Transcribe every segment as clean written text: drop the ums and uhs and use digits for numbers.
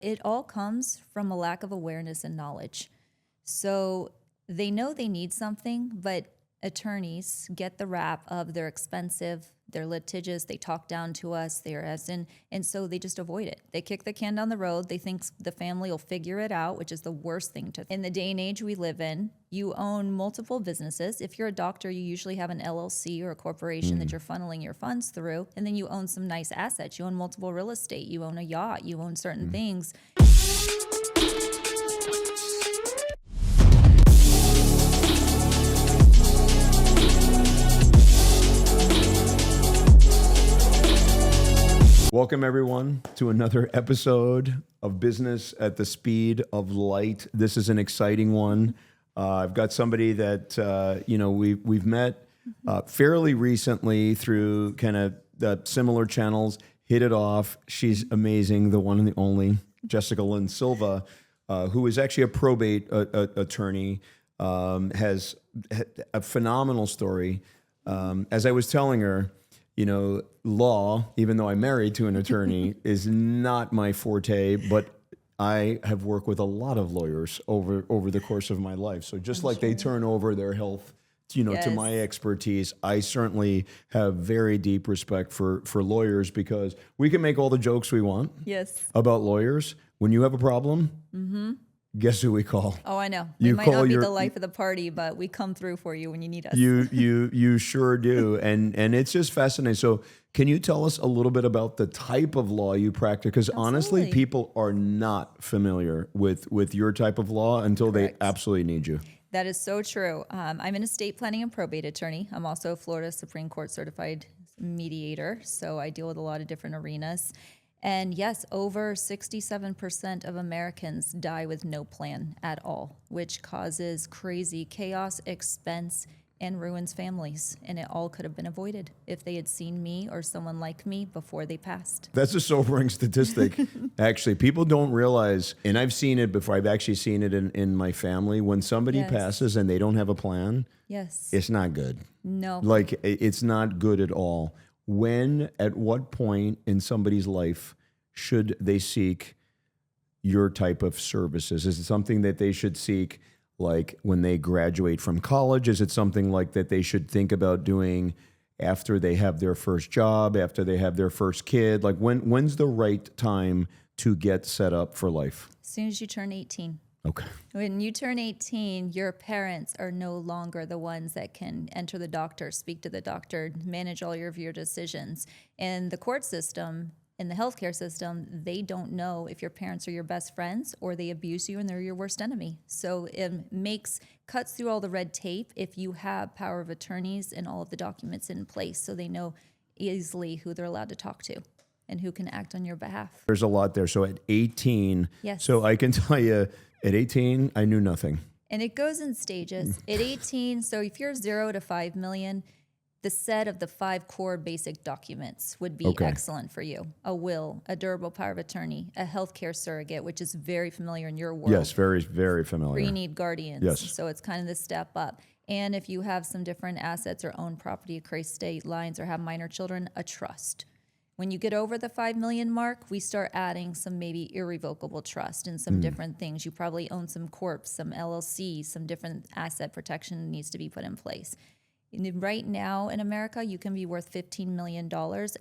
It all comes from a lack of awareness and knowledge. So they know they need something, but attorneys get the rap of they're expensive, they're litigious, they talk down to us, they're and so they just avoid it. They kick the can down the road. They think the family will figure it out, which is the worst thing to. In the day and age we live in, you own multiple businesses. If you're a doctor, you usually have an LLC or a corporation that you're funneling your funds through, and then you own some nice assets. You own multiple real estate, you own a yacht, you own certain things. Welcome, everyone, to another episode of Business at the Speed of Light. This is an exciting one. I've got somebody that we've met fairly recently through kind of similar channels. Hit it off. She's amazing, the one and the only Jessica Lynn Silva, who is actually a probate attorney, has a phenomenal story. As I was telling her, law, even though I'm married to an attorney, is not my forte, but I have worked with a lot of lawyers over the course of my life. So just like they turn over their health, to my expertise, I certainly have very deep respect for lawyers, because we can make all the jokes we want about lawyers. When you have a problem, guess who we call? Oh, I know. We might not be the life of the party, but we come through for you when you need us. You sure do. And it's just fascinating. So can you tell us a little bit about the type of law you practice? Because honestly, people are not familiar with your type of law until they absolutely need you. That is so true. I'm an estate planning and probate attorney. I'm also a Florida Supreme Court certified mediator. So I deal with a lot of different arenas. And yes, over 67% of Americans die with no plan at all, which causes crazy chaos, expense, and ruins families. And it all could have been avoided if they had seen me or someone like me before they passed. That's a sobering statistic. Actually, people don't realize, and I've seen it before, I've actually seen it in my family. When somebody passes and they don't have a plan, it's not good. No. Like, it's not good at all. At what point in somebody's life should they seek your type of services? Is it something that they should seek like when they graduate from college? Is it something like that they should think about doing after they have their first job, after they have their first kid? Like when's the right time to get set up for life? As soon as you turn 18. Okay. When you turn 18, your parents are no longer the ones that can enter the doctor, speak to the doctor, manage all of your decisions. In the court system, in the healthcare system, they don't know if your parents are your best friends or they abuse you and they're your worst enemy. So it cuts through all the red tape if you have power of attorneys and all of the documents in place, so they know easily who they're allowed to talk to and who can act on your behalf. There's a lot there. So at 18, so I can tell you, at 18, I knew nothing. And it goes in stages. At 18, so if you're 0 to 5 million, the set of the 5 core basic documents would be excellent for you. A will, a durable power of attorney, a healthcare surrogate, which is very familiar in your world. Yes, very, very familiar. Pre-need guardians. Yes. So it's kind of the step up. And if you have some different assets or own property across state lines or have minor children, a trust. When you get over the 5 million mark, we start adding some maybe irrevocable trust and some different things. You probably own some corps, some LLCs, some different asset protection needs to be put in place. Right now in America, you can be worth $15 million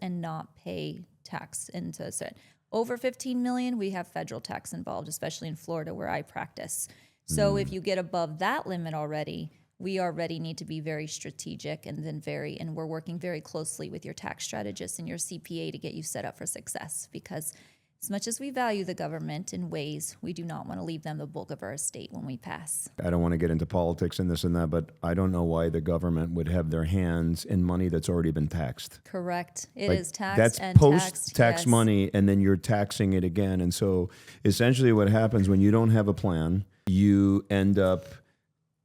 and not pay tax into it. Over 15 million, we have federal tax involved, especially in Florida where I practice. So if you get above that limit already, we already need to be very strategic and we're working very closely with your tax strategist and your CPA to get you set up for success, because as much as we value the government in ways, we do not want to leave them the bulk of our estate when we pass. I don't want to get into politics and this and that, but I don't know why the government would have their hands in money that's already been taxed. Correct. It is taxed that's and post-tax money, and then you're taxing it again. And so essentially what happens when you don't have a plan, you end up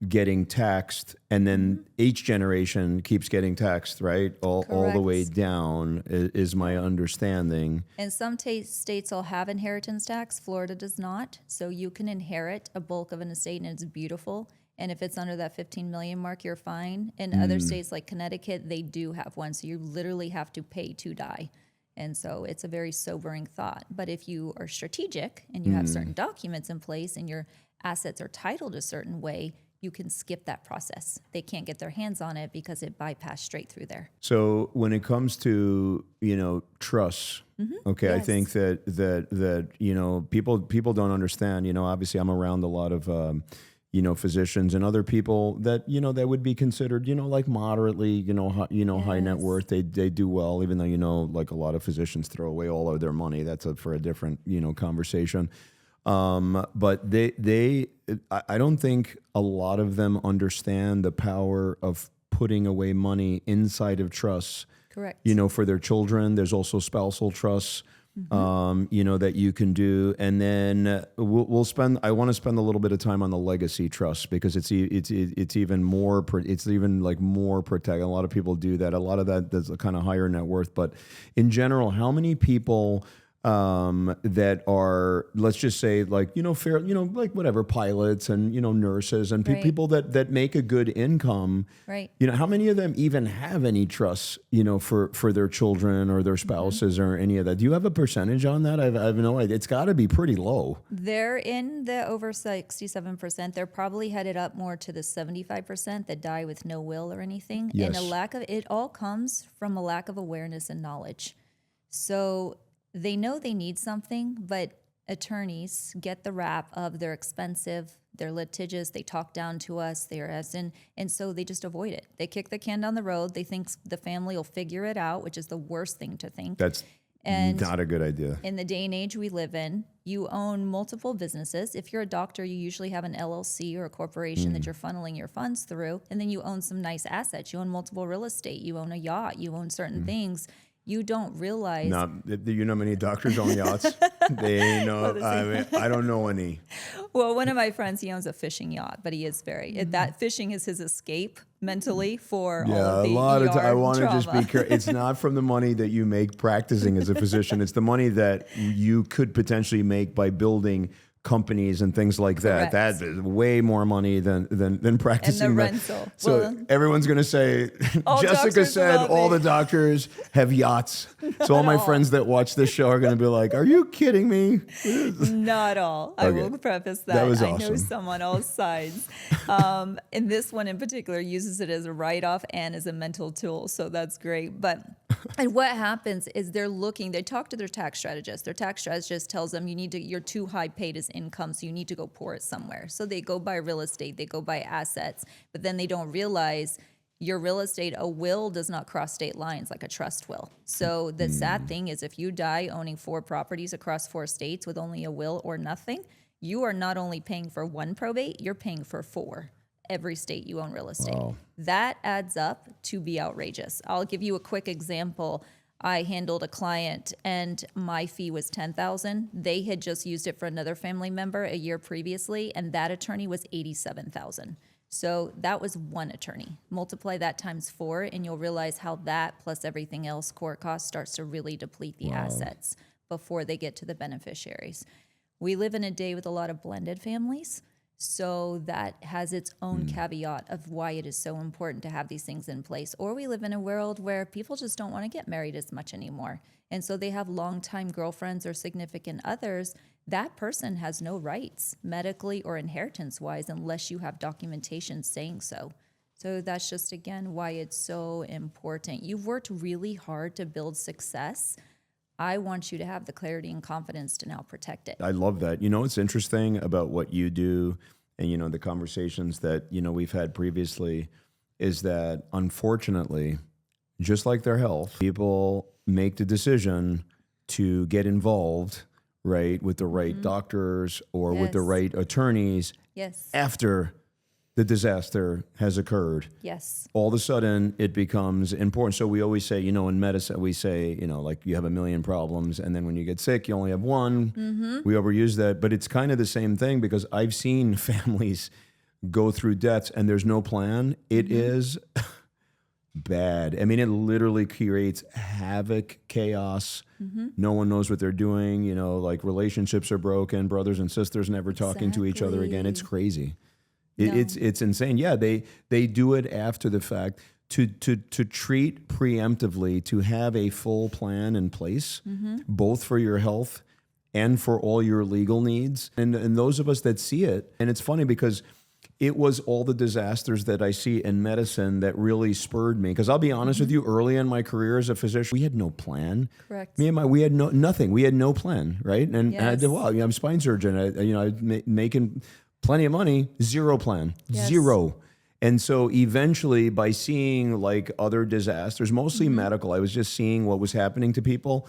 getting taxed, and then each generation keeps getting taxed, right? All the way down is my understanding. And some states will have inheritance tax. Florida does not. So you can inherit a bulk of an estate and it's beautiful. And if it's under that 15 million mark, you're fine. In other states like Connecticut, they do have one. So you literally have to pay to die. And so it's a very sobering thought. But if you are strategic and you have certain documents in place and your assets are titled a certain way, you can skip that process. They can't get their hands on it because it bypassed straight through there. So when it comes to, trust, okay, I Yes. think that people don't understand, obviously I'm around a lot of, physicians and other people that, that would be considered, like moderately, high net Yes. worth. They do well, even though, like a lot of physicians throw away all of their money. That's for a different, conversation. But I don't think a lot of them understand the power of putting away money inside of trusts, Correct. for their children. There's also spousal trusts, that you can do. And then I want to spend a little bit of time on the legacy trust because it's even more, it's even like more protect. A lot of people do that. A lot of that's a kind of higher net worth, but in general, how many people that are, let's just say like, fair, like whatever, pilots and, nurses and Right. people that make a good income, Right. how many of them even have any trusts, for their children or their spouses or any of that? Do you have a percentage on that? I have no idea. It's got to be pretty low. They're in the over 67%. They're probably headed up more to the 75% that die with no will or anything. And Yes. it all comes from a lack of awareness and knowledge. So they know they need something, but attorneys get the rap of they're expensive, they're litigious, they talk down to us, and so they just avoid it. They kick the can down the road. They think the family will figure it out, which is the worst thing to think. That's And not a good idea. in the day and age we live in, you own multiple businesses. If you're a doctor, you usually have an LLC or a corporation that you're funneling your funds through, and then you own some nice assets. You own multiple real estate, you own a yacht, you own certain things. You don't realize. Do you know many doctors on yachts? They know. I don't know any. Well, one of my friends, he owns a fishing yacht, but he is that fishing is his escape mentally for all of A the lot of ER I want to trauma. just be careful. It's not from the money that you make practicing as a physician. It's the money that you could potentially make by building companies and things like that. Correct. That is way more money than practicing. And the that. rental. So Well, everyone's going to say, all Jessica doctors said love all me. the doctors have yachts. So all my all. friends that watch this show are going to be like, are you kidding me? Not all. I Okay. will preface that. That was I know awesome. some on all sides. And this one in particular uses it as a write-off and as a mental tool. So that's great. But and what happens is they talk to their tax strategist. Their tax strategist tells them you're too high paid as income, so you need to go pour it somewhere. So they go buy real estate, they go buy assets, but then they don't realize your real estate, a will does not cross state lines like a trust will. So the sad thing is if you die owning 4 properties across 4 states with only a will or nothing, you are not only paying for 1 probate, you're paying for 4 every state you own real estate. Wow. That adds up to be outrageous. I'll give you a quick example. I handled a client and my fee was $10,000. They had just used it for another family member a year previously, and that attorney was $87,000. So that was one attorney. Multiply that times 4, and you'll realize how that plus everything else, court costs, starts to really deplete the assets before they get to the beneficiaries. We live in a day with a lot of blended families. So that has its own caveat of why it is so important to have these things in place. Or we live in a world where people just don't want to get married as much anymore. And so they have longtime girlfriends or significant others. That person has no rights, medically or inheritance-wise, unless you have documentation saying so. So that's just, again, why it's so important. You've worked really hard to build success. I want you to have the clarity and confidence to now protect it. I love that. It's interesting about what you do and, the conversations that, we've had previously is that unfortunately, just like their health, people make the decision to get involved, right, with the right doctors or with the Yes. right attorneys Yes. after the disaster has occurred. Yes. All of a sudden it becomes important. So we always say, in medicine, we say, like you have a million problems. And then when you get sick, you only have one. We overuse that, but it's kind of the same thing because I've seen families go through deaths and there's no plan. It is bad. I mean, it literally creates havoc, chaos. No one knows what they're doing. Like relationships are broken, brothers and sisters never talking to each other again. It's crazy. It's insane. Yeah, they do it after the fact. to treat preemptively, to have a full plan in place, both for your health and for all your legal needs. And those of us that see it, and it's funny because it was all the disasters that I see in medicine that really spurred me. Because I'll be honest with you, early in my career as a physician, we had no plan. Correct. We had nothing. We had no plan, right? And I did, well, I'm a spine surgeon. I'm making plenty of money, zero plan, zero. And so eventually, by seeing like other disasters, mostly medical, I was just seeing what was happening to people.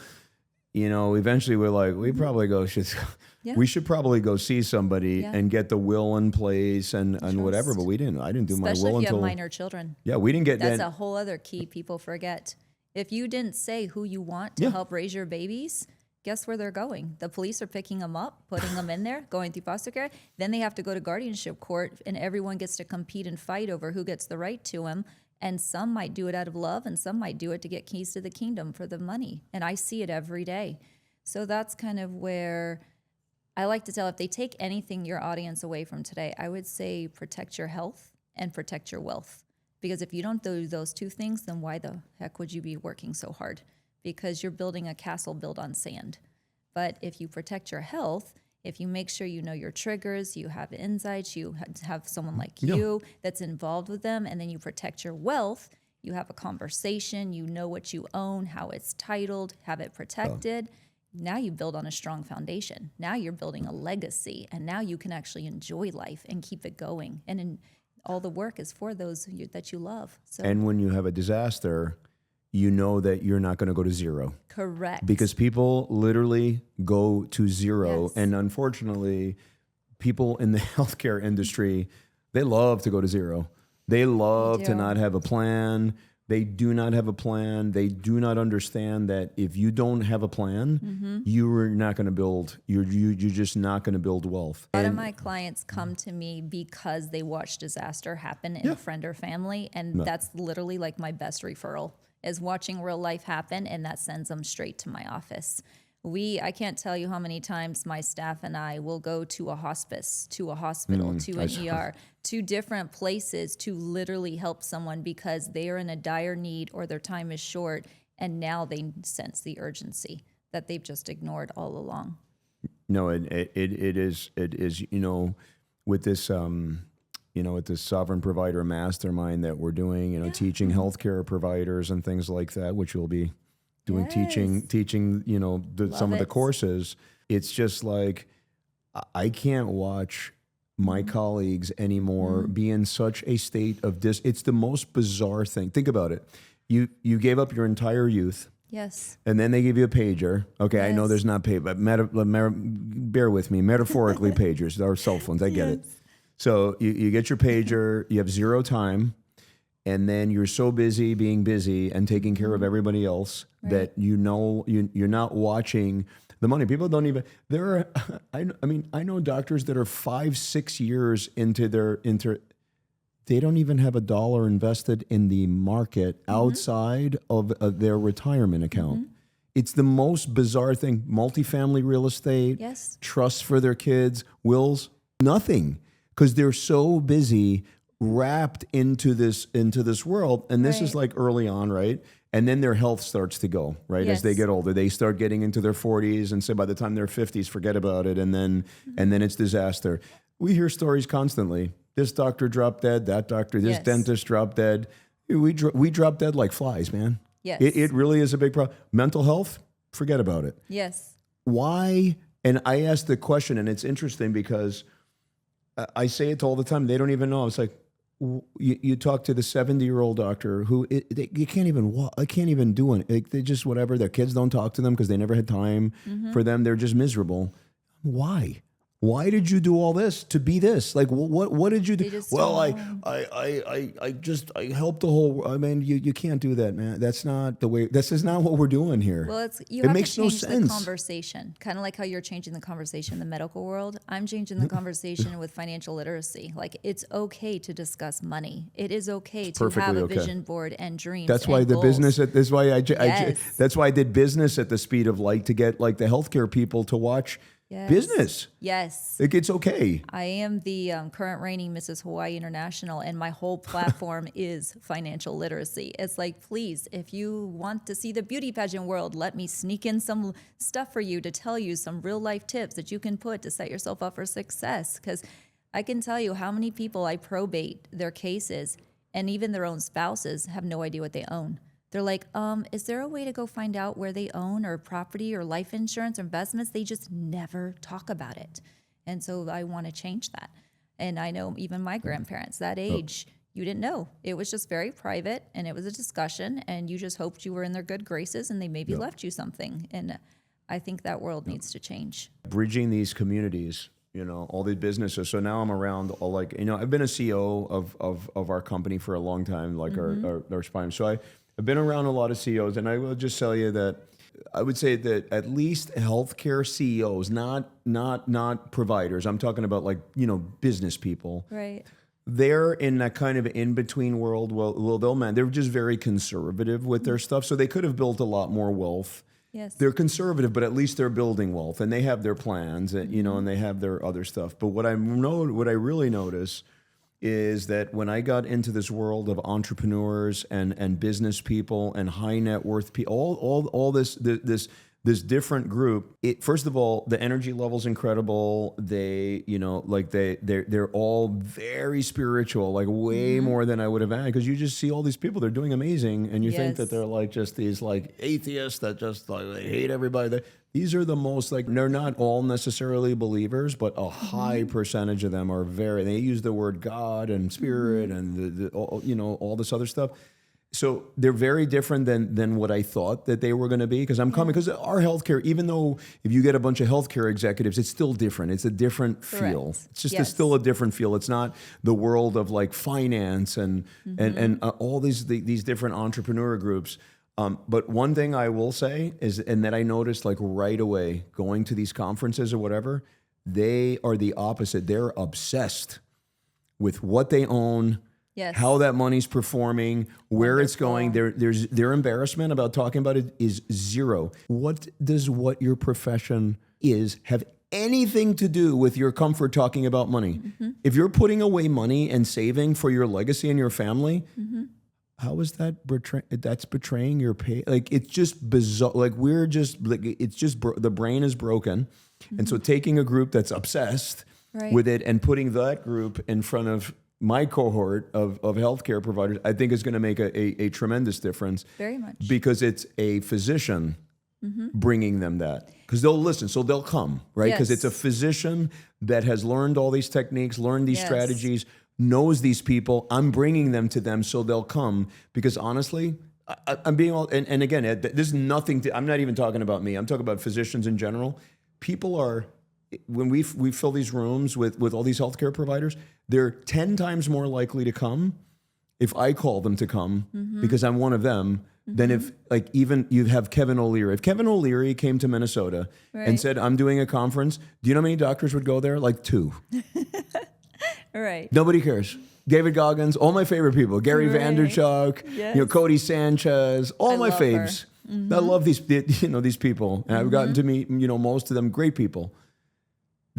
Eventually we're like, we should probably go see somebody and get the will in place and whatever. But we didn't. I didn't do Especially my will if you until have minor children. Yeah, we didn't get That's that. a whole other key people forget. If you didn't say who you want to help raise your babies, guess where they're going? The police are picking them up, putting them in there, going through foster care. Then they have to go to guardianship court, and everyone gets to compete and fight over who gets the right to them. And some might do it out of love, and some might do it to get keys to the kingdom for the money. And I see it every day. So that's kind of where I like to tell, if they take anything your audience away from today, I would say protect your health and protect your wealth. Because if you don't do those two things, then why the heck would you be working so hard? Because you're building a castle built on sand. But if you protect your health, if you make sure you know your triggers, you have insights, you have someone like you that's involved with them, and then you protect your wealth, you have a conversation, you know what you own, how it's titled, have it protected. Now you build on a strong foundation. Now you're building a legacy, and now you can actually enjoy life and keep it going. And all the work is for those that you love. So. And when you have a disaster, you know that you're not going to go to zero. Correct. Because people literally go to zero. Yes. And unfortunately, people in the healthcare industry, they love to go to zero. They love to not have a plan. They do not have a plan. They do not understand that if you don't have a plan, you're not going to build. You're just not going to build wealth. A lot of my clients come to me because they watched disaster happen in a friend or family, and that's literally like my best referral, is watching real life happen, and that sends them straight to my office. I can't tell you how many times my staff and I will go to a hospice, to a hospital, to an ER, to different places to literally help someone because they are in a dire need or their time is short, and now they sense the urgency that they've just ignored all along. No, it is with this with this sovereign provider mastermind that we're doing, teaching healthcare providers and things like that, which we'll be doing, teaching, some of the courses. It's just like, I can't watch my colleagues anymore be in such a state of it's the most bizarre thing. Think about it. You gave up your entire youth. Yes. And then they give you a pager. Okay, I know there's not but bear with me. Metaphorically, pagers are cell phones. I get it. So you get your pager. You have zero time. And then you're so busy being busy and taking care of everybody else that you're not watching the money. People don't even, I know doctors that are 5-6 years into they don't even have $1 invested in the market outside of their retirement account. It's the most bizarre thing. Multifamily real estate, trusts for their kids, wills, nothing. Because they're so busy wrapped into this world, and this is like early on, right? And then their health starts to go, right? As they get older, they start getting into their 40s, and so by the time they're 50s, forget about it, and then it's disaster. We hear stories constantly. This doctor dropped dead, that doctor, this dentist dropped dead. We drop dead like flies, man. Yes. It really is a big problem. Mental health, forget about it. Yes. Why? And I asked the question, and it's interesting because I say it all the time. They don't even know. It's like, you talk to the 70-year-old doctor who you can't even walk. I can't even do it. They just whatever. Their kids don't talk to them because they never had time for them. They're just miserable. Why? Why did you do all this to be this? Like, what did you do? Well, I helped the whole. I mean, you can't do that, man. That's not the way. This is not what we're doing here. Well, it makes no sense. The conversation, kind of like how you're changing the conversation in the medical world. I'm changing the conversation with financial literacy. Like, it's okay to discuss money. It is okay to have a vision board and dreams. That's why the business. That's why I did business at the speed of light to get like the healthcare people to watch Yes. business. Yes. Like, it's okay. I am the current reigning Mrs. Hawaii International, and my whole platform is financial literacy. It's like, please, if you want to see the beauty pageant world, let me sneak in some stuff for you to tell you some real life tips that you can put to set yourself up for success. Because I can tell you how many people I probate their cases, and even their own spouses have no idea what they own. They're like, is there a way to go find out where they own or property or life insurance or investments? They just never talk about it. And so I want to change that. And I know even my grandparents, that age, you didn't know. It was just very private, and it was a discussion, and you just hoped you were in their good graces, and they maybe left you something. And I think that world needs to change. Bridging these communities, all these businesses. So now I'm around all, like, I've been a CEO of our company for a long time, like our spine. So I've been around a lot of CEOs, and I will just tell you that I would say that at least healthcare CEOs, not providers. I'm talking about, like, business people. Right. They're in that kind of in-between world. Well, they're just very conservative with their stuff. So they could have built a lot more wealth. Yes. They're conservative, but at least they're building wealth, and they have their plans, and, and they have their other stuff. But what I really notice is that when I got into this world of entrepreneurs and business people and high net worth people, all this different group, first of all, the energy level's incredible. They, they're all very spiritual, like way more than I would have had, because you just see all these people, they're doing amazing, and you think that they're like just these like atheists that just like they hate everybody. These are the most, like, they're not all necessarily believers, but a high percentage of them are they use the word God and spirit and all this other stuff. So they're very different than what I thought that they were going to be, because because our healthcare, even though if you get a bunch of healthcare executives, it's still different. It's a different feel. It's just still a different feel. It's not the world of like finance and all these different entrepreneur groups. But one thing I will say is, and that I noticed like right away going to these conferences or whatever, they are the opposite. They're obsessed with what they own, how that money's performing, where it's going. Their embarrassment about talking about it is zero. What does what your profession is have anything to do with your comfort talking about money? If you're putting away money and saving for your legacy and your family, how is that that's betraying your pay? Like, it's just bizarre. Like, we're just like, it's just the brain is broken. And so taking a group that's obsessed with it and putting that group in front of my cohort of healthcare providers, I think is going to make a tremendous difference. Very much. Because it's a physician bringing them that. Because they'll listen, so they'll come, right? Because it's a physician that has learned all these techniques, learned these strategies, knows these people. I'm bringing them to them, so they'll come. Because honestly, I'm being all, and again, there's nothing to, I'm not even talking about me. I'm talking about physicians in general. People are, when we fill these rooms with all these healthcare providers, they're 10 times more likely to come if I call them to come because I'm one of them than if, like, even you have Kevin O'Leary. If Kevin O'Leary came to Minnesota and said, I'm doing a conference, do you know how many doctors would go there? Like 2. Right. Nobody cares. David Goggins, all my favorite people. Gary Vanderchuk, Cody Sanchez, all my faves. I love these people. And I've gotten to meet, most of them, great people.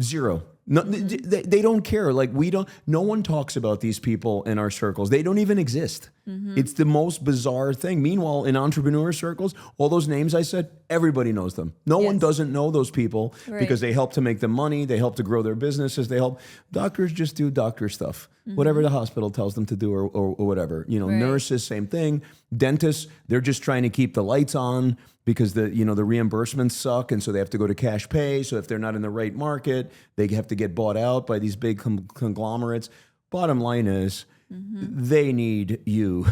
Zero. No, they don't care. Like, no one talks about these people in our circles. They don't even exist. It's the most bizarre thing. Meanwhile, in entrepreneur circles, all those names I said, everybody knows them. No one doesn't know those people because they help to make them money. They help to grow their businesses. Doctors just do doctor stuff, whatever the hospital tells them to do or whatever. Nurses, same thing. Dentists, they're just trying to keep the lights on because the reimbursements suck, and so they have to go to cash pay. So if they're not in the right market, they have to get bought out by these big conglomerates. Bottom line is, they need you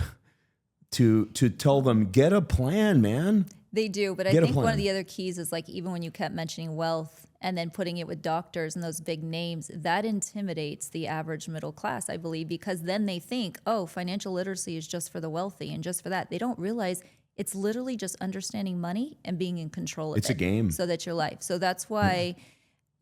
to tell them, get a plan, man. They do, but I think one of the other keys is, like, even when you kept mentioning wealth and then putting it with doctors and those big names, that intimidates the average middle class, I believe, because then they think, oh, financial literacy is just for the wealthy and just for that. They don't realize it's literally just understanding money and being in control of it. It's a game. So that's your life. So that's why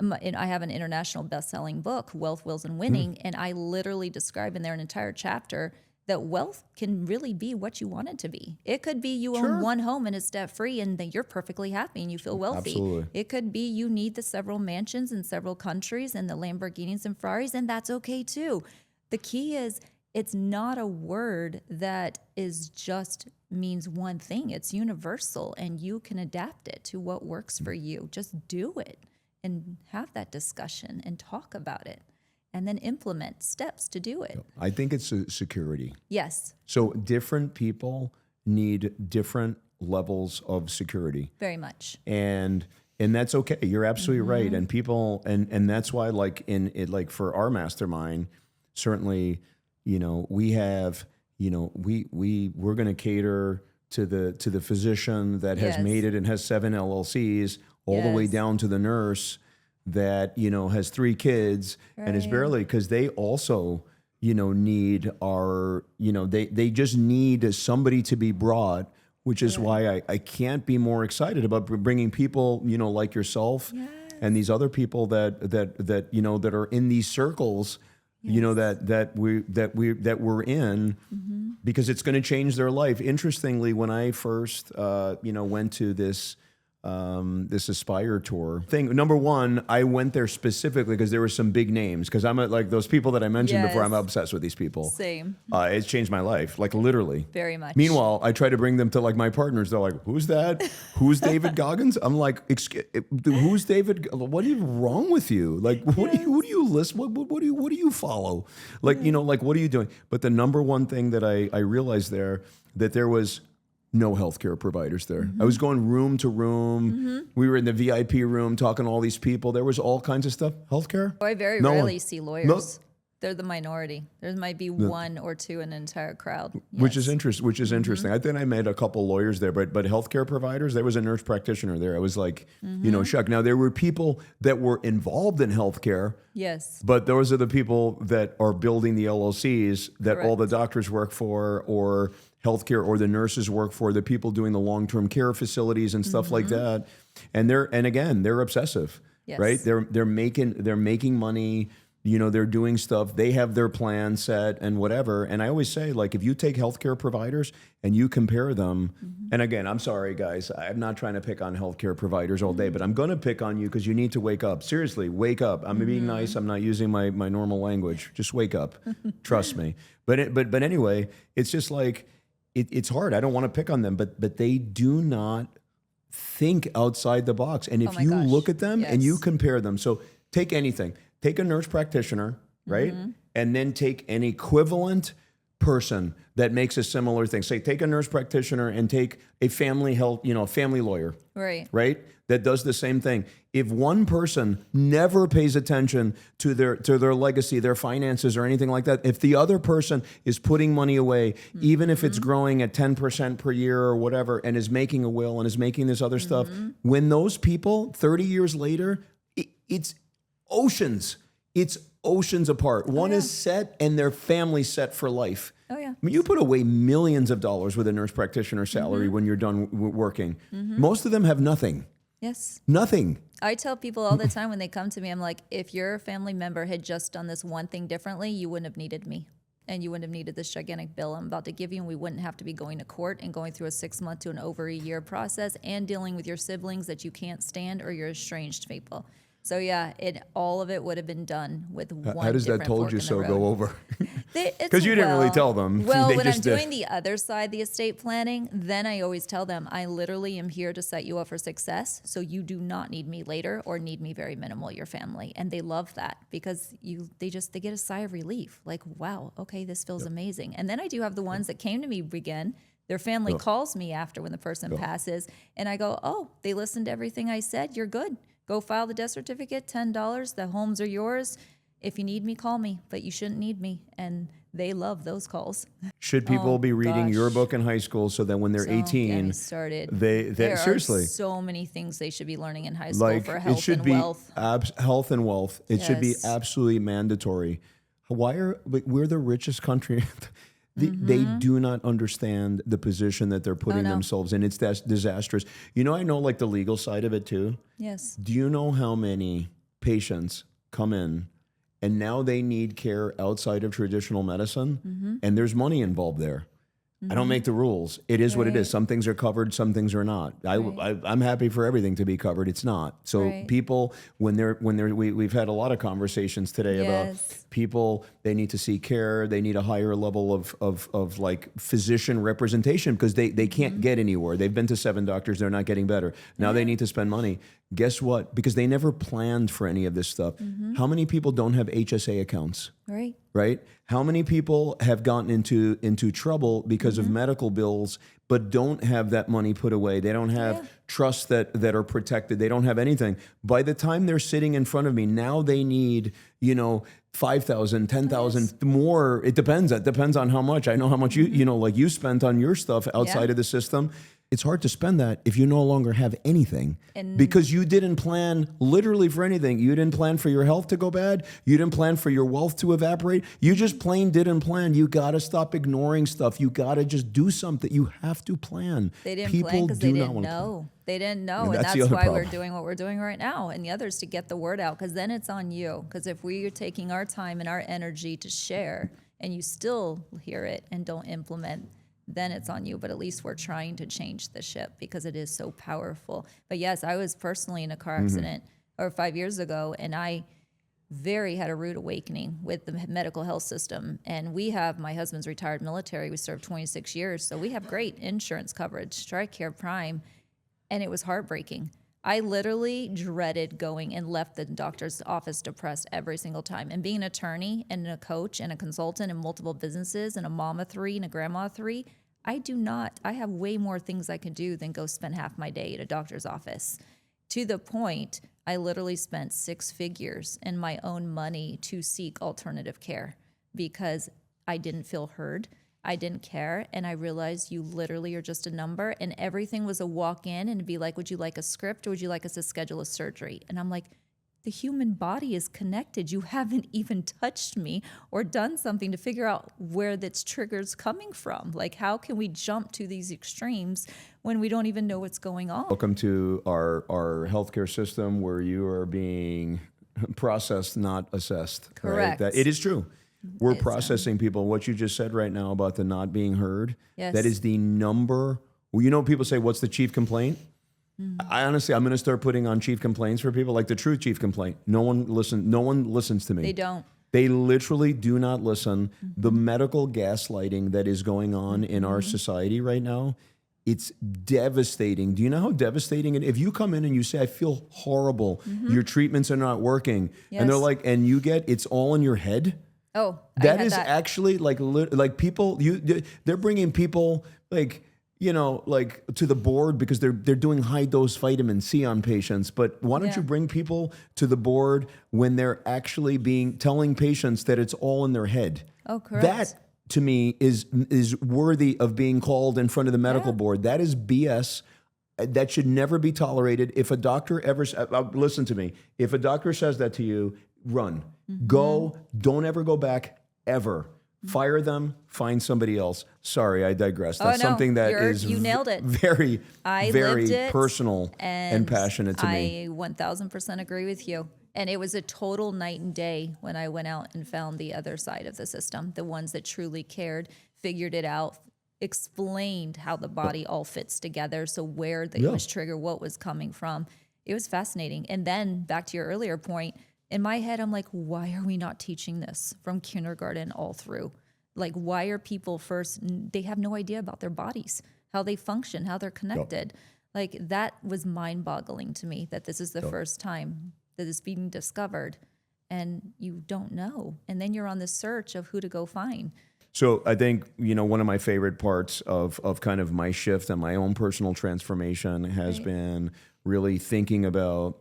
I have an international best-selling book, Wealth, Wills, and Winning, and I literally describe in there an entire chapter that wealth can really be what you want it to be. It could be you Sure. own one home and it's debt free and that you're perfectly happy and you feel wealthy. Absolutely. It could be you need the several mansions in several countries and the Lamborghinis and Ferraris, and that's okay too. The key is it's not a word that is just means one thing. It's universal and you can adapt it to what works for you. Just do it and have that discussion and talk about it. And then implement steps to do it. I think it's a security. Yes, So different people need different levels of security. very much. And that's okay. You're absolutely right. And people and that's why like in it like for our mastermind, certainly, we have, we're going to cater to the physician that has Yes. made it and has 7 LLCs all the way Yes. down to the nurse that, has 3 kids and is Right. barely, because they also, need our, they just need somebody to be brought, which is why I can't be more excited about bringing people, like yourself and these other people that are in these circles, that we're in, because it's going to change their life. Interestingly, when I first, went to this Aspire tour thing, number one, I went there specifically because there were some big names, because I'm like those people that I mentioned before, I'm Yes. obsessed with these people. Same. It's changed my life, like literally. Very much. Meanwhile, I try to bring them to like my partners. They're like, "Who's that? Who's David Goggins?" I'm like, "Who's David? What is wrong with you? Like, who do you listen? What do you follow? Like, like what are you doing?" But the number one thing that I realized that there was no healthcare providers there. I was going room to room. We were in the VIP room talking to all these people. There was all kinds of stuff. Healthcare? I very No rarely one. see lawyers. They're the minority. There might be one or two in an entire crowd. Which is Yes. interesting. I think I met a couple lawyers there, but healthcare providers, there was a nurse practitioner there. I was like, shocked. Now there were people that were involved in healthcare, Yes. but those are the people that are building the LLCs that all the Correct. doctors work for, or healthcare, or the nurses work for, the people doing the long-term care facilities and stuff like that. And they're obsessive, Yes. right? They're making money. They're doing stuff. They have their plan set and whatever. And I always say, like, if you take healthcare providers and you compare them, and again, I'm sorry, guys, I'm not trying to pick on healthcare providers all day, but I'm going to pick on you because you need to wake up. Seriously, wake up. I'm being nice. I'm not using my normal language. Just wake up. Trust me. But anyway, it's just like, it's hard. I don't want to pick on them, but they do not think outside the box. And if my you gosh. look at them and you Yes. compare them, so take anything. Take a nurse practitioner, right? And then take an equivalent person that makes a similar thing. Say, take a nurse practitioner and take a family health, family lawyer, Right. right? That does the same thing. If one person never pays attention to their legacy, their finances, or anything like that, if the other person is putting money away, even if it's growing at 10% per year or whatever, and is making a will and is making this other stuff, when those people 30 years later, it's oceans. It's oceans apart. One is set and their family's set for life. Oh, yeah. I mean, you put away millions of dollars with a nurse practitioner salary when you're done working. Most of them have nothing. Yes. Nothing. I tell people all the time when they come to me, I'm like, if your family member had just done this one thing differently, you wouldn't have needed me. And you wouldn't have needed this gigantic bill I'm about to give you, and we wouldn't have to be going to court and going through a 6-month to an over a year process and dealing with your siblings that you can't stand or your estranged people. So yeah, all of it would have been done with one. How does that different told fork you in the so road. go over? Because Because you didn't really tell them. Well, They when I'm just did. doing the other side, the estate planning, then I always tell them, I literally am here to set you up for success. So you do not need me later or need me very minimal, your family. And they love that because they get a sigh of relief. Like, wow, okay, this feels amazing. And then I do have the ones that came to me again. Their family calls me after when the person passes. And I go, oh, they listened to everything I said. You're good. Go file the death certificate, $10. The homes are yours. If you need me, call me, but you shouldn't need me. And they love those calls. Should people be reading your gosh. book in high school so that when they're Don't get me 18, started. they There seriously, are so many things they should be learning in high school like for it health should and be wealth. health and wealth. It should be Yes. absolutely mandatory. We're the richest country. They do not understand the position that they're putting no. themselves in. It's disastrous. I know like the legal side of it too. Yes. Do you know how many patients come in and now they need care outside of traditional medicine, and there's money involved there. I don't make the rules. It is what it is. Some things are covered, some things are not. I'm happy for everything to be covered. It's not. So people, we've had a lot of conversations today about people. They need to seek care. They need a higher level of like physician representation because they can't get anywhere. They've been to 7 doctors. They're not getting better. Now they need to spend money. Guess what? Because they never planned for any of this stuff. How many people don't have HSA accounts? Right? How many people have gotten into trouble because of medical bills, but don't have that money put away? They don't have trusts that are protected. They don't have anything. By the time they're sitting in front of me, now they need, 5,000, 10,000 more. It depends. It depends on how much. I know how much you spent on your stuff outside of the system. It's hard to spend that if you no longer have anything because you didn't plan literally for anything. You didn't plan for your health to go bad. You didn't plan for your wealth to evaporate. You just plain didn't plan. You got to stop ignoring stuff. You got to just do something. You have to plan. They didn't plan because they didn't know. They didn't know. And that's why we're doing what we're doing right now. And the others to get the word out, because then it's on you. Because if we are taking our time and our energy to share and you still hear it and don't implement, then it's on you. But at least we're trying to change the ship because it is so powerful. But yes, I was personally in a car accident 5 years ago, and I had a rude awakening with the medical health system. And we have, my husband's retired military. We served 26 years. So we have great insurance coverage, TRICARE Prime. And it was heartbreaking. I literally dreaded going and left the doctor's office depressed every single time. And being an attorney and a coach and a consultant in multiple businesses and a mom of 3 and a grandma of 3, I have way more things I can do than go spend half my day at a doctor's office. To the point, I literally spent 6 figures in my own money to seek alternative care because I didn't feel heard. I didn't care, and I realized you literally are just a number, and everything was a walk-in and be like, would you like a script or would you like us to schedule a surgery? And I'm like, the human body is connected. You haven't even touched me or done something to figure out where this trigger's coming from. Like, how can we jump to these extremes when we don't even know what's going on? Welcome to our healthcare system where you are being processed, not assessed. Correct. Right? That, it is true. We're processing people. What you just said right now about the not being heard, that is the number. Well, people say, what's the chief complaint? I honestly, I'm going to start putting on chief complaints for people, like the true chief complaint. No one listens to me. They don't. They literally do not listen. The medical gaslighting that is going on in our society right now, it's devastating. Do you know how devastating it is? If you come in and you say, I feel horrible, your treatments are not working, and they're like, and you get, it's all in your head. Oh, that is actually like people. They're bringing people like to the board because they're doing high dose vitamin C on patients. But why don't you bring people to the board when they're actually telling patients that it's all in their head? Oh, correct. That to me is worthy of being called in front of the medical board. That is BS. That should never be tolerated. If a doctor ever listen to me, if a doctor says that to you, run. Go. Don't ever go back, ever. Fire them. Find somebody else. Sorry, I digress. That's something that you nailed it. Very, very personal and passionate to me. I 1,000% agree with you. And it was a total night and day when I went out and found the other side of the system, the ones that truly cared, figured it out, explained how the body all fits together. So where it was triggered, what was coming from. It was fascinating. And then back to your earlier point, in my head, I'm like, why are we not teaching this from kindergarten all through? Like, why are people they have no idea about their bodies, how they function, how they're connected. Like, that was mind-boggling to me that this is the first time that it's being discovered and you don't know. And then you're on the search of who to go find. So I think, one of my favorite parts of kind of my shift and my own personal transformation has been really thinking about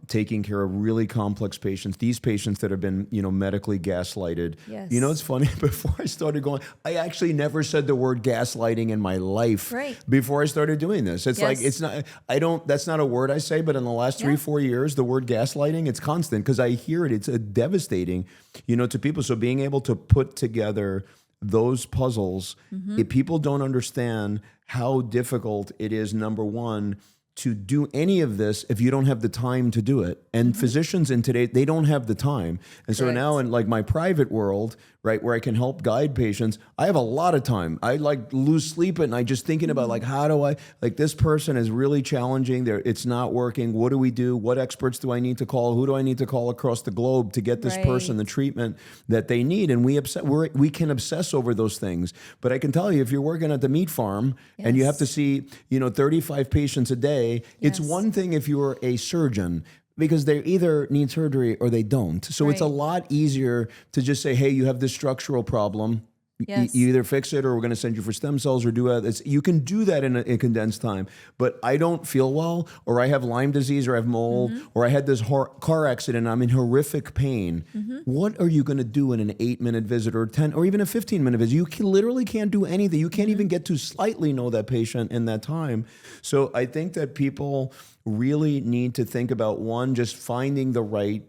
taking care of really complex patients, these patients that have been, medically gaslighted. Yes. It's funny, before I started going, I actually never said the word gaslighting in my life before I started doing this. It's like, that's not a word I say, but in the last 3-4 years, the word gaslighting, it's constant because I hear it. It's devastating, to people. So being able to put together those puzzles, if people don't understand how difficult it is, number one, to do any of this if you don't have the time to do it. And physicians in today, they don't have the time. And so Correct. now in like my private world, right, where I can help guide patients, I have a lot of time. I like lose sleep at night just thinking about like, how do I, like this person is really challenging. It's not working. What do we do? What experts do I need to call? Who do I need to call across the globe to get this person the treatment that they need? And we can obsess over those things. But I can tell you, if you're working at the meat farm and you have to see, 35 patients a day, it's one thing if you're a surgeon, because they either need surgery or they don't. So it's a lot easier to just say, hey, you have this structural problem. Yes. You either fix it or we're going to send you for stem cells or do it. You can do that in a condensed time. But I don't feel well, or I have Lyme disease, or I have mold, or I had this car accident. I'm in horrific pain. What are you going to do in an 8-minute visit or 10 or even a 15-minute visit? You literally can't do anything. You can't even get to slightly know that patient in that time. So I think that people really need to think about, one, just finding the right,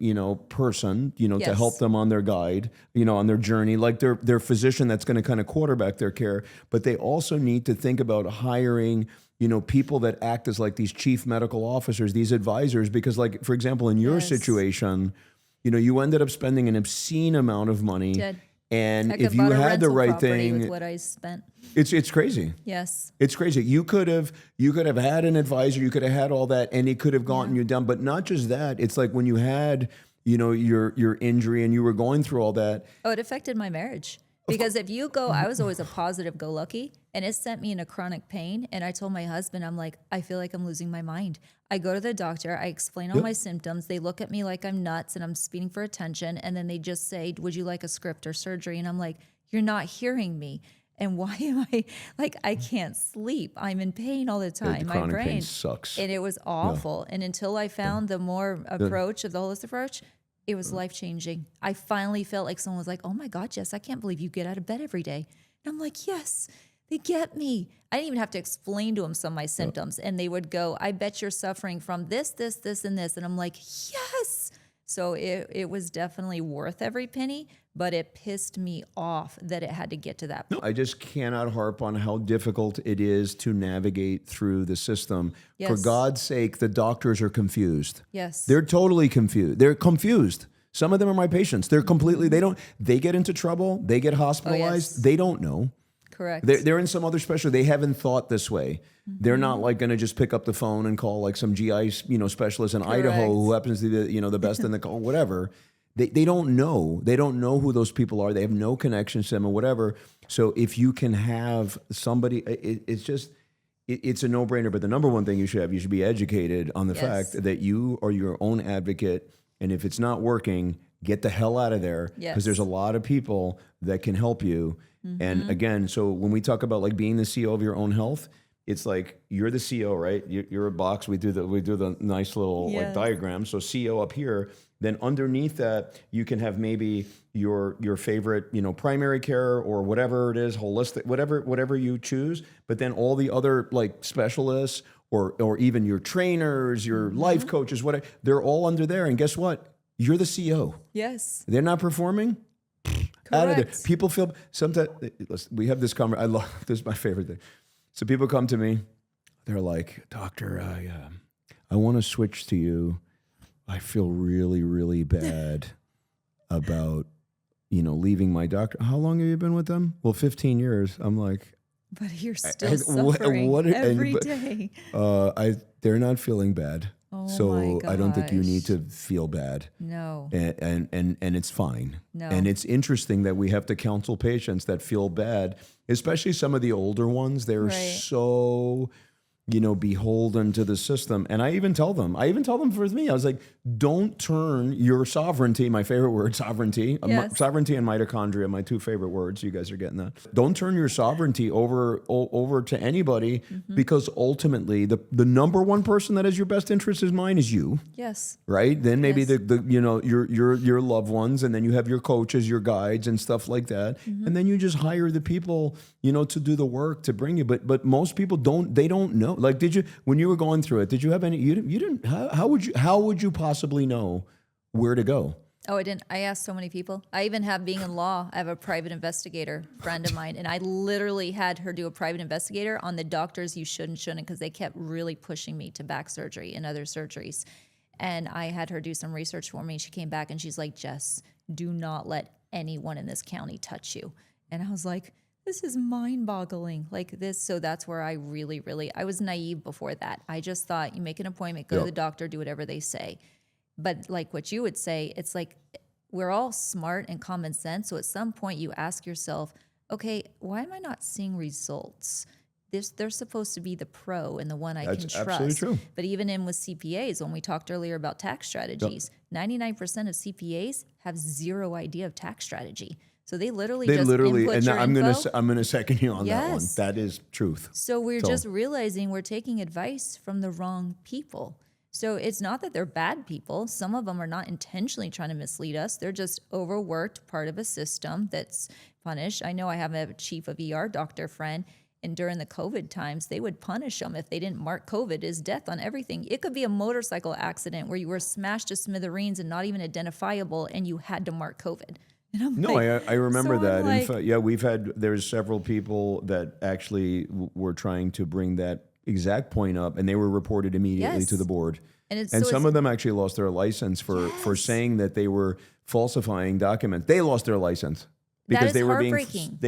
person, to help them on their guide, on their journey, like their physician that's going to kind of quarterback their care. But they also need to think about hiring, people that act as like these chief medical officers, these advisors, because like, for example, in your situation, you ended up spending an obscene amount of money. Did. And Heck, if I you bought a had the rental right property thing, with what I spent. it's crazy. Yes. It's crazy. You could have had an advisor. You could have had all that, and it could have gotten you down. But not just that. It's like when you had, your injury and you were going through all that. Oh, it affected my marriage. Because if you go, I was always a positive go lucky, and it sent me into chronic pain. And I told my husband, I'm like, I feel like I'm losing my mind. I go to the doctor, I explain all my symptoms. They look at me like I'm nuts and I'm speeding for attention. And then they just say, would you like a script or surgery? And I'm like, you're not hearing me. And why am I like, I can't sleep. I'm in pain all the time. My Chronic brain pain sucks. And it was awful. And until I found the more approach of the holistic approach, it was life-changing. I finally felt like someone was like, oh my God, Jess, I can't believe you get out of bed every day. And I'm like, yes, they get me. I didn't even have to explain to them some of my symptoms. And they would go, I bet you're suffering from this, this, this, and this. And I'm like, yes. So it was definitely worth every penny, but it pissed me off that it had to get to that point. I just cannot harp on how difficult it is to navigate through the system. Yes. For God's sake, the doctors are confused. Yes. They're totally confused. They're confused. Some of them are my patients. They're completely, they get into trouble. They get hospitalized. They don't know. Correct. They're in some other specialty. They haven't thought this way. They're not like going to just pick up the phone and call like some GI, specialist in Idaho who happens to be the best in the call, whatever. They don't know. They don't know who those people are. They have no connection to them or whatever. So if you can have somebody, it's a no-brainer. But the number one thing you should be educated on the fact that you are your own advocate. And if it's not working, get the hell out of there. Because there's a lot of people that can help you. And again, so when we talk about like being the CEO of your own health, it's like you're the CEO, right? You're a box. We do the nice little like diagram. So CEO up here. Then underneath that, you can have maybe your favorite, primary care or whatever it is, holistic, whatever you choose. But then all the other like specialists or even your trainers, your life coaches, whatever, they're all under there. And guess what? You're the CEO. Yes. They're not performing. Out of there. People feel sometimes. Listen, we have this conversation. I love this. Is my favorite thing. So people come to me. They're like, "Doctor, I want to switch to you. I feel really, really bad about, leaving my doctor." How long have you been with them? Well, 15 years. I'm like, but you're still suffering every day. They're not feeling bad. Oh so I don't think you need to feel bad. No. And it's fine. No. And it's interesting that we have to counsel patients that feel bad, especially some of the older ones. They're so, beholden to the system. And I even tell them for me, I was like, don't turn your sovereignty, my favorite word, sovereignty, sovereignty and mitochondria, my two favorite words. You guys are getting that. Don't turn your sovereignty over to anybody because ultimately the number one person that has your best interest in mind is you. Yes. Right? Then maybe your loved ones, and then you have your coaches, your guides and stuff like that. And then you just hire the people, to do the work to bring you. But most people don't know. Like, when you were going through it, did you have any, you didn't, how would you possibly know where to go? Oh, I didn't. I asked so many people. I even have, being in law, I have a private investigator friend of mine, and I literally had her do a private investigator on the doctors you should and shouldn't, because they kept really pushing me to back surgery and other surgeries. And I had her do some research for me. She came back and she's like, Jess, do not let anyone in this county touch you. And I was like, this is mind-boggling, like this. So that's where I I was naive before that. I just thought, you make an appointment, go to the doctor, do whatever they say. But like what you would say, it's like we're all smart and common sense. So at some point you ask yourself, okay, why am I not seeing results? They're supposed to be the pro and the one I can trust. That's absolutely true. But even in with CPAs, when we talked earlier about tax strategies, 99% of CPAs have zero idea of tax strategy. So they literally input and your info. I'm gonna second you on that one. That is truth. So we're just realizing we're taking advice from the wrong people. So it's not that they're bad people. Some of them are not intentionally trying to mislead us. They're just overworked, part of a system that's punished. I know I have a chief of ER doctor friend, and during the COVID times, they would punish them if they didn't mark COVID as death on everything. It could be a motorcycle accident where you were smashed to smithereens and not even identifiable, and you had to mark COVID. And I'm like, I remember that. Like, in fact, there's several people that actually were trying to bring that exact point up, and they were reported immediately to the board. And some of them actually lost their license for saying that they were falsifying documents. They lost their license because they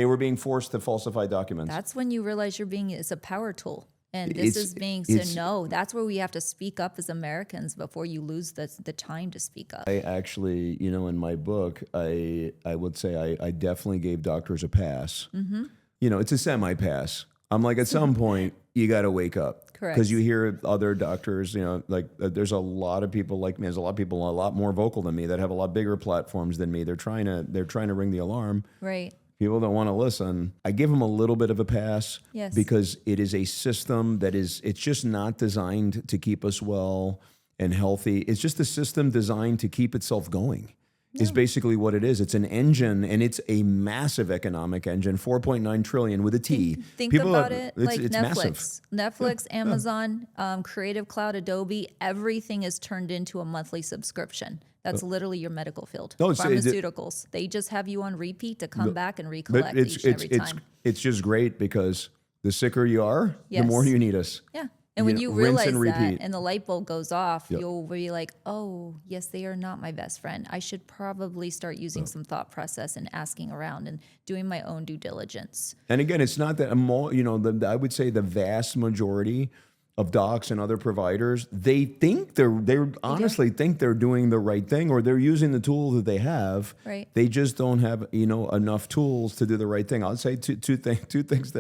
were being forced to falsify documents. That's when you realize it's a power tool. And this is being said, no, that's where we have to speak up as Americans before you lose the time to speak up. I actually, in my book, I would say I definitely gave doctors a pass. Mm-hmm. It's a semi-pass. I'm like, at some point, you got to wake up. Correct. Because you hear other doctors, there's a lot of people like me. There's a lot of people a lot more vocal than me that have a lot bigger platforms than me. They're trying to ring the alarm. Right. People don't want to listen. I give them a little bit of a pass because it is a system it's just not designed to keep us well and healthy. It's just a system designed to keep itself going. Is basically what it is. It's an engine, and it's a massive economic engine, 4.9 trillion with a T. Think about it like it's Netflix. Netflix, Amazon, Creative Cloud, Adobe, everything is turned into a monthly subscription. That's literally your medical field. Pharmaceuticals. They just have you on repeat to come back and recollect each and every time. It's just great because the sicker you are, the more you need us. Yeah. And when you realize that and the light bulb goes off, you'll be like, oh, yes, they are not my best friend. I should probably start using some thought process and asking around and doing my own due diligence. And again, it's not that I would say the vast majority of docs and other providers, they think they honestly think they're doing the right thing, or they're using the tools that they have. Right. They just don't have enough tools to do the right thing. I'll say two things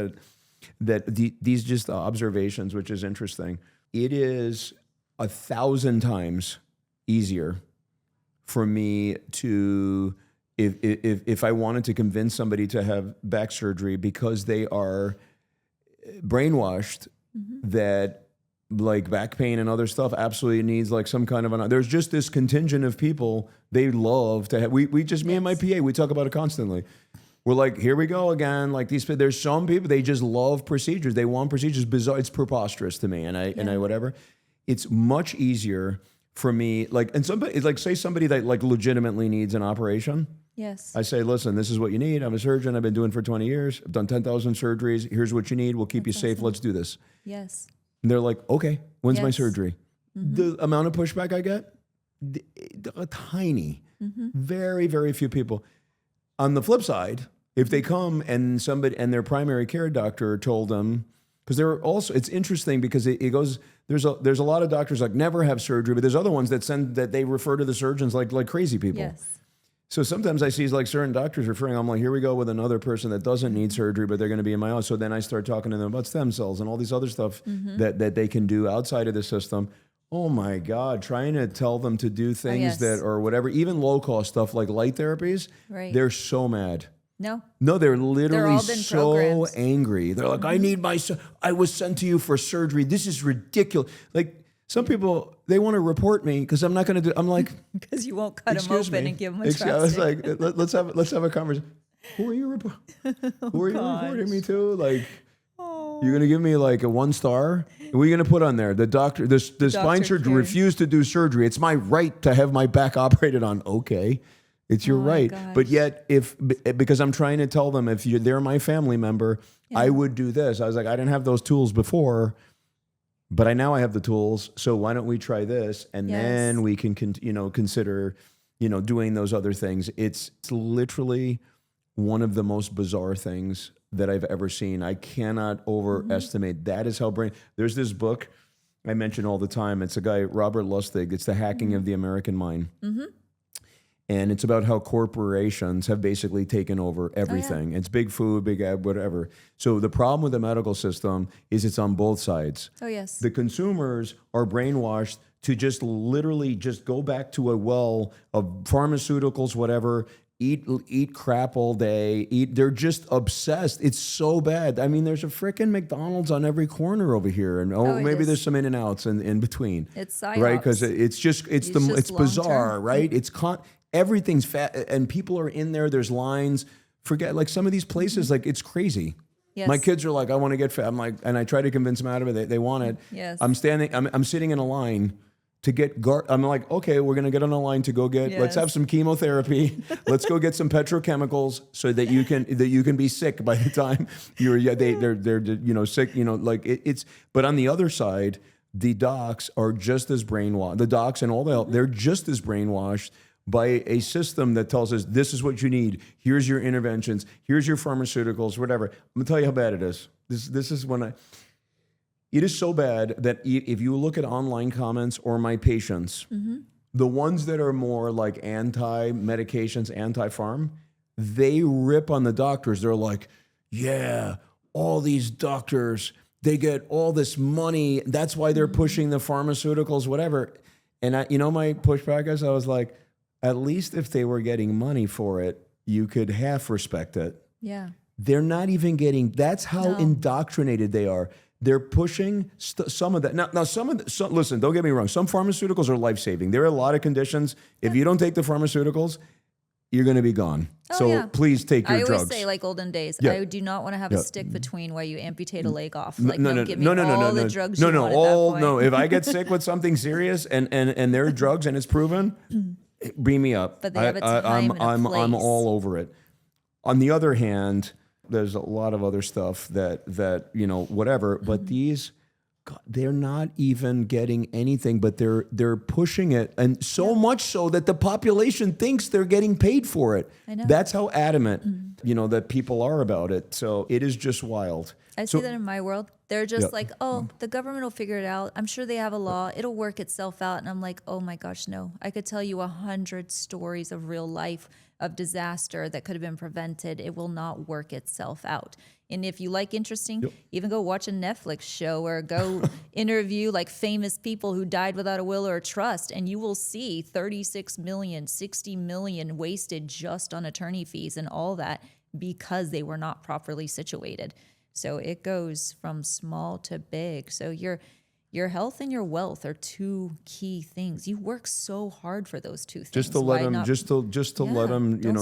these just observations, which is interesting. It is 1,000 times easier for me to, if I wanted to convince somebody to have back surgery because they are brainwashed that like back pain and other stuff absolutely needs like some kind of there's just this contingent of people they love to have. Me and my PA, we talk about it constantly. We're like, here we go again. Like there's some people, they just love procedures. They want procedures. Bizarre. It's preposterous to me. And I whatever. It's much easier for me. And somebody, say somebody that like legitimately needs an operation. Yes. I say, listen, this is what you need. I'm a surgeon. I've been doing it for 20 years. I've done 10,000 surgeries. Here's what you need. We'll keep you safe. Let's do this. Yes. And they're like, okay, when's my surgery? Mm-hmm. The amount of pushback I get, tiny. Mm-hmm. Very, very few people. On the flip side, if they come and their primary care doctor told them, because there are also, it's interesting because it goes, there's a lot of doctors like never have surgery, but there's other ones that they refer to the surgeons like crazy people. Yes. So sometimes I see like certain doctors referring, I'm like, here we go with another person that doesn't need surgery, but they're going to be in my office. So then I start talking to them about stem cells and all these other stuff that they can do outside of the system. Oh my God, trying to tell them to do things that or whatever, even low cost stuff like light therapies, they're so mad. No, they're literally so angry. They're like, I was sent to you for surgery. This is ridiculous. Like some people, they want to report me because I'm not going to do. I'm like, because you won't cut them open and give them a trust. I was like, let's have a conversation. Who are you reporting me to? Like, You're going to give me like a 1 star? What are you going to put on there? The doctor, the spine surgeon refused to do surgery. It's my right to have my back operated on. Okay. It's your right. But yet, because I'm trying to tell them, if they're my family member, I would do this. I was like, I didn't have those tools before, but now I have the tools. So why don't we try this? And then we can, consider, doing those other things. It's literally one of the most bizarre things that I've ever seen. I cannot overestimate. That is how there's this book I mention all the time. It's a guy, Robert Lustig. It's The Hacking of the American Mind. And it's about how corporations have basically taken over everything. It's big food, big ad, whatever. So the problem with the medical system is it's on both sides. Oh, yes. The consumers are brainwashed to just literally just go back to a well of pharmaceuticals, whatever, eat crap all day. They're just obsessed. It's so bad. I mean, there's a freaking McDonald's on every corner over here, and maybe there's some In-N-Outs in between. It's psyops. Right, because it's bizarre, right? Everything's fat, and people are in there. There's lines. Forget, like, some of these places, like, it's crazy. Yes. My kids are like, I want to get fat. I'm like, and I try to convince them out of it. They want it. Yes. I'm sitting in a line to get I'm like, okay, we're gonna get on a line to go get. Let's have some chemotherapy. Let's go get some petrochemicals so that you can be sick by the time they're sick. It's. But on the other side, the docs are just as brainwashed. The docs and all that, they're just as brainwashed by a system that tells us, this is what you need. Here's your interventions. Here's your pharmaceuticals, whatever. I'm gonna tell you how bad it is. This is when it is so bad that if you look at online comments or my patients, the ones that are more like anti-medications, anti-pharm, they rip on the doctors. They're like, yeah, all these doctors, they get all this money. That's why they're pushing the pharmaceuticals, whatever. And my pushback is, I was like, at least if they were getting money for it, you could half respect it. Yeah. They're not even getting, that's how indoctrinated they are. They're pushing some of that. Now listen, don't get me wrong. Some pharmaceuticals are life-saving. There are a lot of conditions. If you don't take the pharmaceuticals, you're going to be gone. Please take your drugs. I always say, like olden days, I do not want to have a stick between where you amputate a leg off. Like, give me all the drugs you want at that point. No. If I get sick with something serious and there are drugs and it's proven, bring me up. But they have a time and a place. I'm all over it. On the other hand, there's a lot of other stuff that whatever. But these, God, they're not even getting anything. But they're pushing it, and so much so that the population thinks they're getting paid for it. I know. That's how adamant that people are about it. So it is just wild. I see that in my world. They're just like, oh, the government will figure it out. I'm sure they have a law. It'll work itself out. And I'm like, oh my gosh, no. I could tell you 100 stories of real life, of disaster that could have been prevented. It will not work itself out. And if you like interesting, even go watch a Netflix show or go interview like famous people who died without a will or a trust, and you will see 36 million, 60 million wasted just on attorney fees and all that because they were not properly situated. So it goes from small to big. So your health and your wealth are two key things. You work so hard for those two things. Just to let them,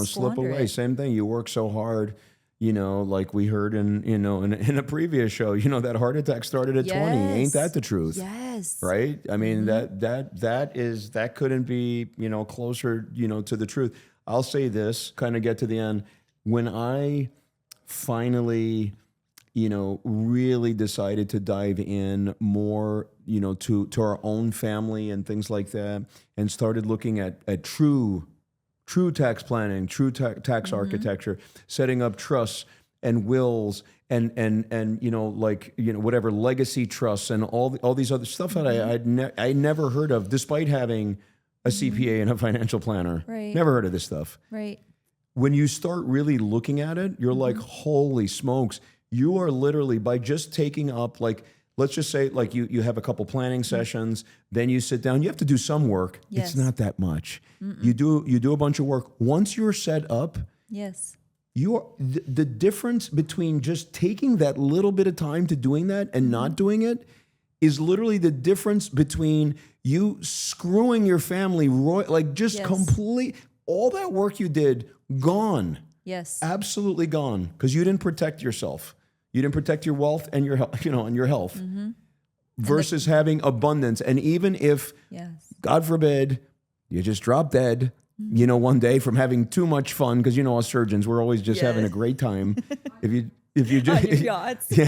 slip away. Same thing. You work so hard, like we heard in a previous show, that heart attack started at 20. Ain't that the truth? Yes. Right? I mean, that couldn't be, closer, to the truth. I'll say this, kind of get to the end. When I finally, really decided to dive in more, to our own family and things like that, and started looking at true tax planning, true tax architecture, setting up trusts and wills and whatever legacy trusts and all these other stuff that I never heard of, despite having a CPA and a financial planner. Right. Never heard of this stuff. Right. When you start really looking at it, you're like, holy smokes. You are literally, by just taking up, like, let's just say, like, you have a couple planning sessions, then you sit down, you have to do some work. Yes. It's not that much. You do a bunch of work. Once you're set up, yes, the difference between just taking that little bit of time to doing that and not doing it is literally the difference between you screwing your family, complete, all that work you did, gone. Yes. Absolutely gone, because you didn't protect yourself. You didn't protect your wealth and your health, and your health versus having abundance. And even if, God forbid, you just drop dead, one day from having too much fun, because us surgeons, we're always just having a great time. If you just on your yachts.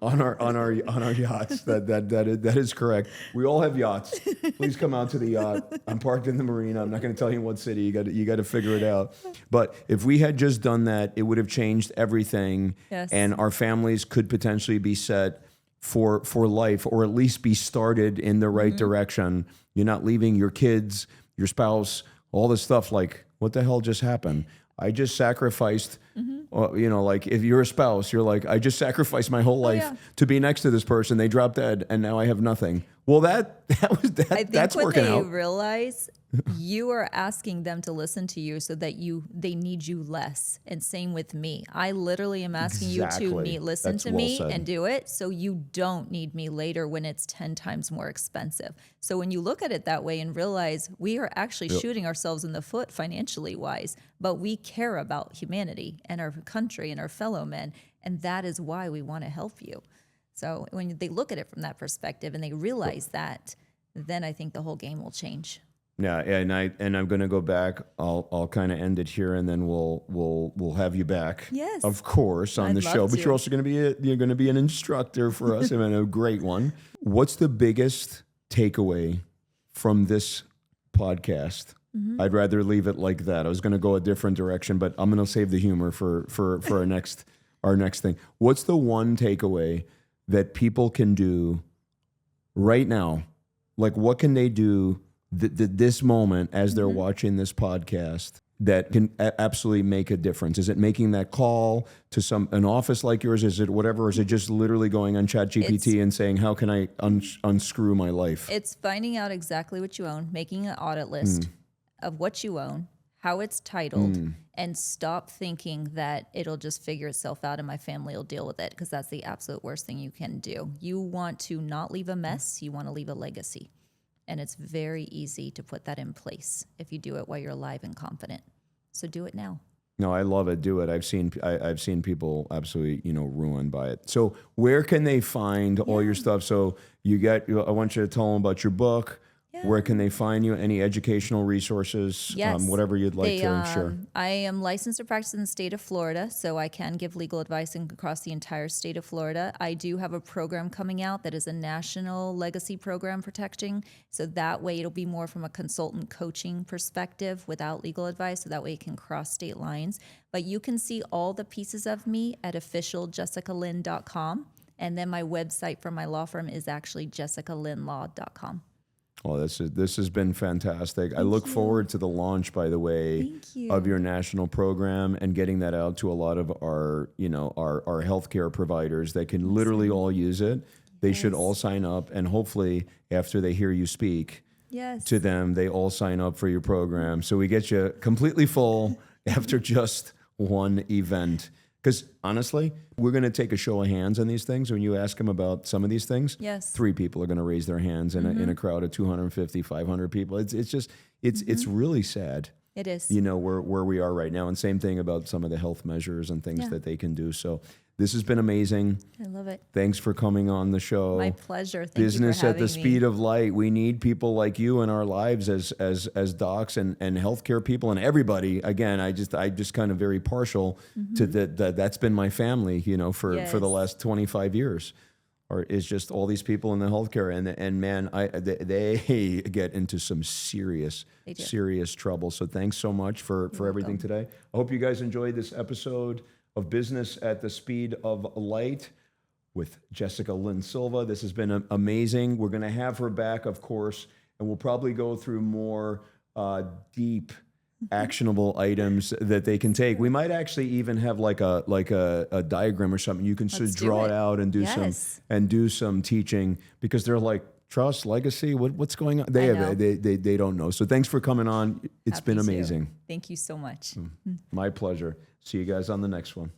on our yachts, that is correct. We all have yachts. Please come out to the yacht. I'm parked in the marina. I'm not going to tell you in what city. You got to figure it out. But if we had just done that, it would have changed everything, and our families could potentially be set for life, or at least be started in the right direction. You're not leaving your kids, your spouse, all this stuff. Like, what the hell just happened? I just sacrificed, like if you're a spouse, you're like, I just sacrificed my whole life to be next to this person. They dropped dead and now I have nothing. Well, that's I think what working they out. realize, you are asking them to listen to you so that they need you less. And same with me. I literally am asking you to listen That's to well me said. and do it so you don't need me later when it's 10 times more expensive. So when you look at it that way and realize we are actually shooting ourselves in the foot financially wise, but we care about humanity and our country and our fellow men. And that is why we want to help you. So when they look at it from that perspective and they realize that, then I think the whole game will change. Yeah, and I'm going to go back. I'll kind of end it here, and then we'll have you back. Yes, of course, on I'd the love show. But to. you're also going to be an instructor for us, and a great one. What's the biggest takeaway from this podcast? I'd rather leave it like that. I was going to go a different direction, but I'm going to save the humor for our next thing. What's the one takeaway that people can do right now? Like, what can they do this moment as they're watching this podcast that can absolutely make a difference? Is it making that call to an office like yours? Is it whatever? Or is it just literally going on ChatGPT and saying, how can I unscrew my life? It's finding out exactly what you own, making an audit list of what you own, how it's titled, and stop thinking that it'll just figure itself out and my family will deal with it, because that's the absolute worst thing you can do. You want to not leave a mess. You want to leave a legacy. And it's very easy to put that in place if you do it while you're alive and confident. So do it now. No, I love it. Do it. I've seen people absolutely, ruined by it. So where can they find all your stuff? So I want you to tell them about your book. Where can they find you? Any educational resources? Yes. Whatever you'd like to share. I am licensed to practice in the state of Florida, so I can give legal advice across the entire state of Florida. I do have a program coming out that is a national legacy program protecting, so that way it'll be more from a consultant coaching perspective without legal advice, so that way it can cross state lines. But you can see all the pieces of me at officialjessicalynn.com, and then my website for my law firm is actually jessicalynlaw.com. Oh, this has been fantastic. I look forward to the launch, by the way, of your national program and getting that out to a lot of our healthcare providers that can literally all use it. They should all sign up, and hopefully after they hear you speak to them, they all sign up for your program. So we get you completely full after just one event. Because honestly, we're going to take a show of hands on these things. When you ask them about some of these things, 3 people are going to raise their hands in a crowd of 250, 500 people. It's really sad. It is. Where we are right now. And same thing about some of the health measures and things that they can do. So this has been amazing. I love it. Thanks for coming on the show. My pleasure. Thank Business you for at the having speed me. of light. We need people like you in our lives as docs and healthcare people and everybody. Again, I just kind of very partial to that's been my family, for the last 25 years. Or is just all these people in the healthcare and man, they get into some serious trouble. So thanks so much for everything today. I hope you guys enjoyed this episode of Business at the Speed of Light with Jessica Lynn Silva. This has been amazing. We're going to have her back, of course, and we'll probably go through more deep, actionable items that they can take. We might actually even have like a diagram or something. You can sort of draw it out and do some teaching, because they're like, trust, legacy, what's going on? They don't know. So thanks for coming on. It's been amazing. Thank you so much. My pleasure. See you guys on the next one.